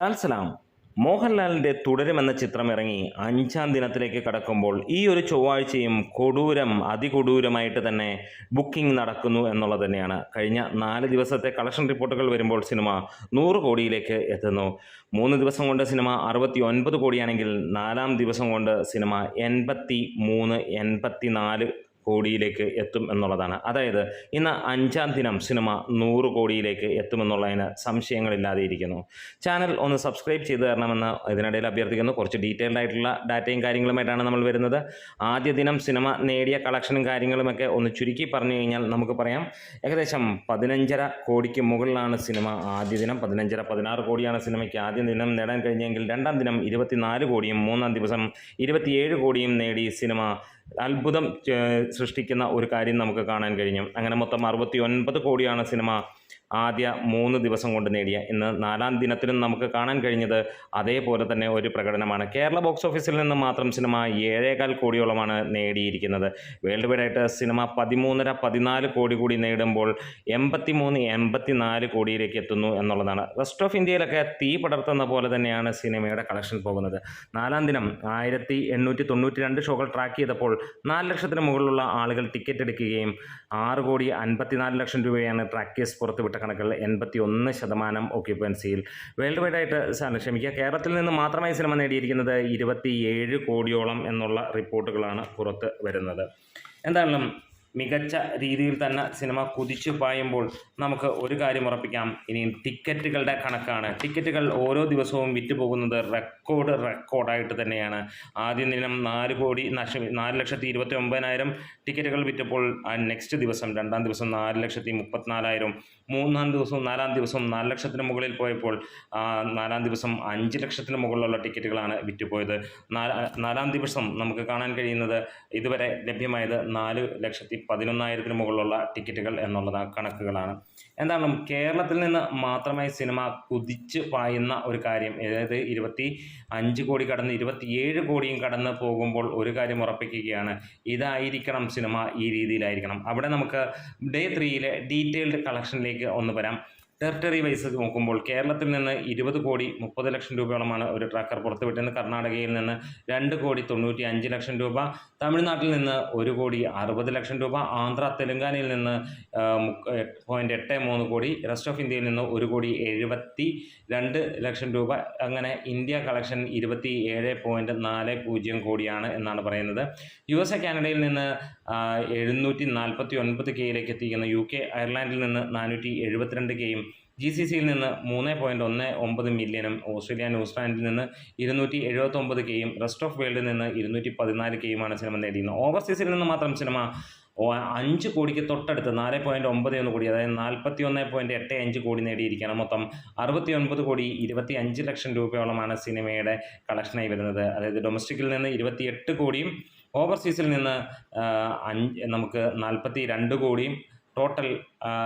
സലാം. മോഹൻലാലിന്റെ തുടരുമെന്ന ചിത്രം ഇറങ്ങി 5-ാം ദിനത്തിലേക്ക് കടക്കുമ്പോൾ ഈ ഒരു ചൊവ്വാഴ്ചയും അതികൊടൂരമായിട്ട് തന്നെ ബുക്കിംഗ് നടക്കുന്നു എന്നുള്ളത് തന്നെയാണ്. കഴിഞ്ഞ 4 ദിവസത്തെ കളക്ഷൻ റിപ്പോർട്ടുകൾ വരുമ്പോൾ സിനിമ 100 കോടിയിലേക്ക് എത്തുന്നു. 3 ദിവസം കൊണ്ട് സിനിമ 69 കോടിയാണെങ്കിൽ 4-ാം ദിവസം കൊണ്ട് സിനിമ 83-84 കോടിയിലേക്ക് എത്തും എന്നുള്ളതാണ്. അതായത് ഇന്ന് 5-ാം ദിനം സിനിമ 100 കോടിയിലേക്ക് എത്തുമെന്നുള്ളതിന് സംശയങ്ങളില്ലാതെ ഇരിക്കുന്നു. ചാനൽ ഒന്ന് സബ്സ്ക്രൈബ് ചെയ്ത് തരണമെന്ന് ഇതിനിടയിൽ അഭ്യർത്ഥിക്കുന്നു. കുറച്ച് ഡീറ്റെയിൽഡ് ആയിട്ടുള്ള ഡാറ്റയും കാര്യങ്ങളുമായിട്ടാണ് നമ്മൾ വരുന്നത്. ആദ്യ ദിനം സിനിമ നേടിയ കളക്ഷനും കാര്യങ്ങളുമൊക്കെ ഒന്ന് ചുരുക്കി പറഞ്ഞു കഴിഞ്ഞാൽ നമുക്ക് പറയാം, ഏകദേശം 15.5 കോടിക്ക് മുകളിലാണ് സിനിമ ആദ്യ ദിനം. 15-16 കോടിയാണ് സിനിമയ്ക്ക് ആദ്യ ദിനം നേടാൻ കഴിഞ്ഞെങ്കിൽ 2-ാം ദിനം 24 കോടിയും 3-ാം ദിവസം 27 കോടിയും നേടി സിനിമ അത്ഭുതം സൃഷ്ടിക്കുന്ന ഒരു കാര്യം നമുക്ക് കാണാൻ കഴിഞ്ഞു. അങ്ങനെ മൊത്തം 69 കോടിയാണ് സിനിമ ആദ്യ 3 ദിവസം കൊണ്ട് നേടിയ. ഇന്ന് 4-ാം ദിനത്തിലും നമുക്ക് കാണാൻ കഴിഞ്ഞത് അതേപോലെ തന്നെ ഒരു പ്രകടനമാണ്. കേരള ബോക്സ് ഓഫീസിൽ നിന്ന് മാത്രം സിനിമ 7.25 കോടിയോളമാണ് നേടിയിരിക്കുന്നത്. വേൾഡ് വൈഡായിട്ട് സിനിമ 13.5-14 കോടി കൂടി നേടുമ്പോൾ 83-84 കോടിയിലേക്ക് എത്തുന്നു എന്നുള്ളതാണ്. റെസ്റ്റ് ഓഫ് ഇന്ത്യയിലൊക്കെ തീ പടർത്തുന്ന പോലെ തന്നെയാണ് സിനിമയുടെ കളക്ഷൻ പോകുന്നത്. 4-ാം ദിനം 1892 ഷോകൾ ട്രാക്ക് ചെയ്തപ്പോൾ 4 ലക്ഷത്തിന് മുകളിലുള്ള ആളുകൾ ടിക്കറ്റ് എടുക്കുകയും 6.54 കോടി രൂപയാണ് ട്രാക്കേഴ്സ് പുറത്തുവിട്ട കണക്കുകൾ. 81% ഓക്യുപ്പൻസിയിൽ. വേൾഡ് വൈഡായിട്ട് കേരളത്തിൽ നിന്ന് മാത്രമായി സിനിമ നേടിയിരിക്കുന്നത് 27 കോടിയോളം എന്നുള്ള റിപ്പോർട്ടുകളാണ് പുറത്ത് വരുന്നത്. എന്തായാലും മികച്ച രീതിയിൽ തന്നെ സിനിമ കുതിച്ചു പായുമ്പോൾ നമുക്ക് ഒരു കാര്യം ഉറപ്പിക്കാം, ഇനിയും ടിക്കറ്റുകളുടെ കണക്കാണ്. ടിക്കറ്റുകൾ ഓരോ ദിവസവും വിറ്റുപോകുന്നത് റെക്കോർഡായിട്ട് തന്നെയാണ്. ആദ്യ ദിനം 4,29,000 ടിക്കറ്റുകൾ വിറ്റപ്പോൾ നെക്സ്റ്റ് ദിവസം 2-ാം ദിവസം 4,34,000, 3-ാം ദിവസവും 4-ാം ദിവസവും 4 ലക്ഷത്തിന് മുകളിൽ പോയപ്പോൾ 4-ാം ദിവസം 5 ലക്ഷത്തിന് മുകളിലുള്ള ടിക്കറ്റുകളാണ് വിറ്റുപോയത്. 4-ാം ദിവസം നമുക്ക് കാണാൻ കഴിയുന്നത് ഇതുവരെ ലഭ്യമായത് 4,11,000 മുകളിലുള്ള ടിക്കറ്റുകൾ എന്നുള്ള കണക്കുകളാണ്. എന്തായാലും കേരളത്തിൽ നിന്ന് മാത്രമായി സിനിമ കുതിച്ച് പായുന്ന ഒരു കാര്യം, അതായത് 25 കോടി കടന്ന് 27 കോടിയും കടന്ന് പോകുമ്പോൾ ഒരു കാര്യം ഉറപ്പിക്കുകയാണ്, ഇതായിരിക്കണം സിനിമ, ഈ രീതിയിലായിരിക്കണം. അവിടെ നമുക്ക് ഡേ 3-യിലെ ഡീറ്റെയിൽഡ് കളക്ഷനിലേക്ക് ഒന്ന് വരാം. ടെറിട്ടറി വൈസ് നോക്കുമ്പോൾ കേരളത്തിൽ നിന്ന് 20 കോടി 30 ലക്ഷം രൂപയോളമാണ് ഒരു ട്രാക്കർ പുറത്തുവിട്ടത്. കർണാടകയിൽ നിന്ന് 2,95 ലക്ഷം രൂപ, തമിഴ്നാട്ടിൽ നിന്ന് 1,60 ലക്ഷം രൂപ, ആന്ധ്ര തെലുങ്കാനയിൽ നിന്ന് 0.83 കോടി, റെസ്റ്റ് ഓഫ് ഇന്ത്യയിൽ നിന്ന് 1,72 ലക്ഷം രൂപ. അങ്ങനെ ഇന്ത്യ കളക്ഷൻ 27.40 കോടിയാണ് എന്നാണ് പറയുന്നത്. USA കാനഡയിൽ നിന്ന് 749Kയിലേക്ക് എത്തിക്കുന്ന UK അയർലാൻഡിൽ നിന്ന് 472Kയും GCCയിൽ നിന്ന് 3.19 മില്യണും, ഓസ്ട്രേലിയ ന്യൂസിലാൻഡിൽ നിന്ന് 279Kയും, റെസ്റ്റ് ഓഫ് വേൾഡിൽ നിന്ന് 214Kയുമാണ് സിനിമ നേടിയിരുന്നത്. ഓവർസീസിൽ നിന്ന് മാത്രം സിനിമ 5 കോടിക്ക് തൊട്ടടുത്ത് 4.91 കോടി, അതായത് 41.85 കോടി നേടിയിരിക്കുകയാണ്. മൊത്തം 69 കോടി 25 ലക്ഷം രൂപയോളമാണ് സിനിമയുടെ കളക്ഷനായി വരുന്നത്. അതായത് ഡൊമസ്റ്റിക്കിൽ നിന്ന് 28 കോടിയും ഓവർസീസിൽ നിന്ന് നമുക്ക് 42 കോടിയും, ടോട്ടൽ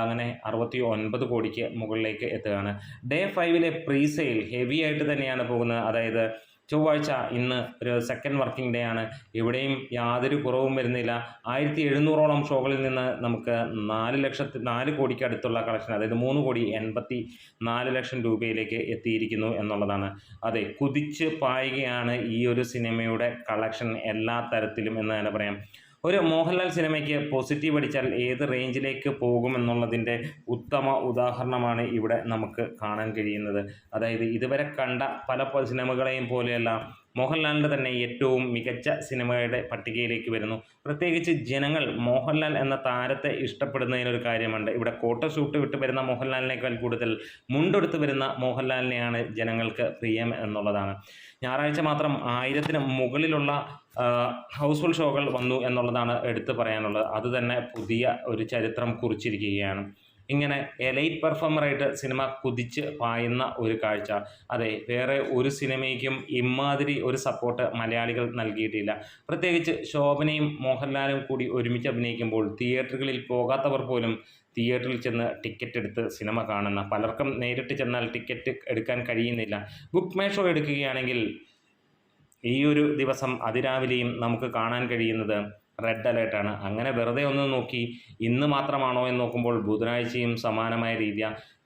അങ്ങനെ 69 കോടിക്ക് മുകളിലേക്ക് എത്തുകയാണ്. ഡേ 5-ലെ പ്രീ സെയിൽ ഹെവി ആയിട്ട് തന്നെയാണ് പോകുന്നത്. അതായത് ചൊവ്വാഴ്ച, ഇന്ന് ഒരു സെക്കൻഡ് വർക്കിംഗ് ഡേ ആണ്. ഇവിടെയും യാതൊരു കുറവും വരുന്നില്ല. 1700ഓളം ഷോകളിൽ നിന്ന് നമുക്ക് 4 കോടിക്ക് അടുത്തുള്ള കളക്ഷൻ, അതായത് 3,84 ലക്ഷം രൂപയിലേക്ക് എത്തിയിരിക്കുന്നു എന്നുള്ളതാണ്. അതെ, കുതിച്ച് പായുകയാണ് ഈ ഒരു സിനിമയുടെ കളക്ഷൻ എല്ലാ തരത്തിലും എന്ന് തന്നെ പറയാം. ഒരു മോഹൻലാൽ സിനിമയ്ക്ക് പോസിറ്റീവ് അടിച്ചാൽ ഏത് റേഞ്ചിലേക്ക് പോകുമെന്നുള്ളതിൻ്റെ ഉത്തമ ഉദാഹരണമാണ് ഇവിടെ നമുക്ക് കാണാൻ കഴിയുന്നത്. അതായത് ഇതുവരെ കണ്ട പല സിനിമകളെയും പോലെയല്ല, മോഹൻലാലിൻ്റെ തന്നെ ഏറ്റവും മികച്ച സിനിമയുടെ പട്ടികയിലേക്ക് വരുന്നു. പ്രത്യേകിച്ച് ജനങ്ങൾ മോഹൻലാൽ എന്ന താരത്തെ ഇഷ്ടപ്പെടുന്നതിനൊരു കാര്യമുണ്ട്. ഇവിടെ കോട്ട ഷൂട്ട് വിട്ട് വരുന്ന മോഹൻലാലിനേക്കാൾ കൂടുതൽ മുണ്ടെടുത്ത് വരുന്ന മോഹൻലാലിനെയാണ് ജനങ്ങൾക്ക് പ്രിയം എന്നുള്ളതാണ്. ഞായറാഴ്ച മാത്രം 1000-ന് മുകളിലുള്ള ഹൗസ്ഫുൾ ഷോകൾ വന്നു എന്നുള്ളതാണ് എടുത്തു പറയാനുള്ളത്. അതുതന്നെ പുതിയ ഒരു ചരിത്രം കുറിച്ചിരിക്കുകയാണ്. ഇങ്ങനെ എലൈറ്റ് പെർഫോമറായിട്ട് സിനിമ കുതിച്ച് പായുന്ന ഒരു കാഴ്ച, അതെ, വേറെ ഒരു സിനിമയ്ക്കും ഇമാതിരി ഒരു സപ്പോർട്ട് മലയാളികൾ നൽകിയിട്ടില്ല. പ്രത്യേകിച്ച് ശോഭനയും മോഹൻലാലും കൂടി ഒരുമിച്ച് അഭിനയിക്കുമ്പോൾ തിയേറ്ററുകളിൽ പോകാത്തവർ പോലും തിയേറ്ററിൽ ചെന്ന് ടിക്കറ്റ് എടുത്ത് സിനിമ കാണുന്ന, പലർക്കും നേരിട്ട് ചെന്നാൽ ടിക്കറ്റ് എടുക്കാൻ കഴിയുന്നില്ല. ബുക്ക് മൈ ഷോ എടുക്കുകയാണെങ്കിൽ ഈ ഒരു ദിവസം അതിരാവിലെയും നമുക്ക് കാണാൻ കഴിയുന്നത് റെഡ് അലേർട്ടാണ്. അങ്ങനെ വെറുതെ ഒന്ന് നോക്കി ഇന്ന് മാത്രമാണോ എന്ന് നോക്കുമ്പോൾ ബുധനാഴ്ചയും സമാനമായ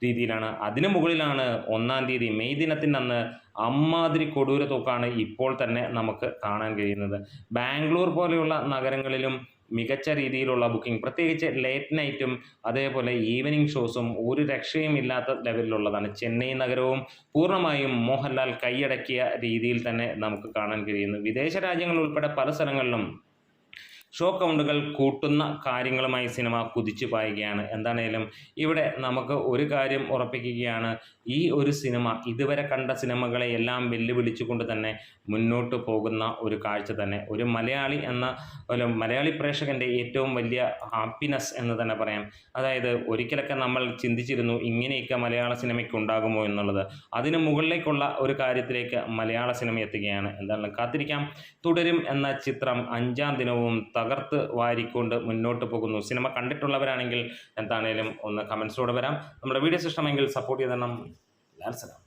രീതിയിലാണ്. അതിനു മുകളിലാണ് 1-ാം തീയതി മെയ് ദിനത്തിൻ്റെ അന്ന് അമ്മാതിരി കൊടൂര തൂക്കാണ് ഇപ്പോൾ തന്നെ നമുക്ക് കാണാൻ കഴിയുന്നത്. ബാംഗ്ലൂർ പോലെയുള്ള നഗരങ്ങളിലും മികച്ച രീതിയിലുള്ള ബുക്കിംഗ്, പ്രത്യേകിച്ച് ലേറ്റ് നൈറ്റും അതേപോലെ ഈവനിങ് ഷോസും ഒരു രക്ഷയും ഇല്ലാത്ത ലെവലിലുള്ളതാണ്. ചെന്നൈ നഗരവും പൂർണ്ണമായും മോഹൻലാൽ കൈയടക്കിയ രീതിയിൽ തന്നെ നമുക്ക് കാണാൻ കഴിയുന്നു. വിദേശ രാജ്യങ്ങൾ ഉൾപ്പെടെ പല സ്ഥലങ്ങളിലും ഷോ കൗണ്ടുകൾ കൂട്ടുന്ന കാര്യങ്ങളുമായി സിനിമ കുതിച്ചു പായുകയാണ്. എന്താണേലും ഇവിടെ നമുക്ക് ഒരു കാര്യം ഉറപ്പിക്കുകയാണ്, ഈ ഒരു സിനിമ ഇതുവരെ കണ്ട സിനിമകളെ എല്ലാം വെല്ലുവിളിച്ചുകൊണ്ട് തന്നെ മുന്നോട്ട് പോകുന്ന ഒരു കാഴ്ച തന്നെ. ഒരു മലയാളി പ്രേക്ഷകൻ്റെ ഏറ്റവും വലിയ ഹാപ്പിനെസ് എന്ന് തന്നെ പറയാം. അതായത് ഒരിക്കലൊക്കെ നമ്മൾ ചിന്തിച്ചിരുന്നു ഇങ്ങനെയൊക്കെ മലയാള സിനിമയ്ക്ക് ഉണ്ടാകുമോ എന്നുള്ളത്. അതിന് മുകളിലേക്കുള്ള ഒരു കാര്യത്തിലേക്ക് മലയാള സിനിമ എത്തുകയാണ്. എന്തായാലും കാത്തിരിക്കാം. തുടരും എന്ന ചിത്രം 5-ാം ദിനവും തകർത്ത് വാരിക്കൊണ്ട് മുന്നോട്ട് പോകുന്നു. സിനിമ കണ്ടിട്ടുള്ളവരാണെങ്കിൽ എന്താണേലും ഒന്ന് കമൻസിലൂടെ വരാം. നമ്മുടെ വീഡിയോസ് ഇഷ്ടമെങ്കിൽ സപ്പോർട്ട് ചെയ്തണം. ലാൽസലാം.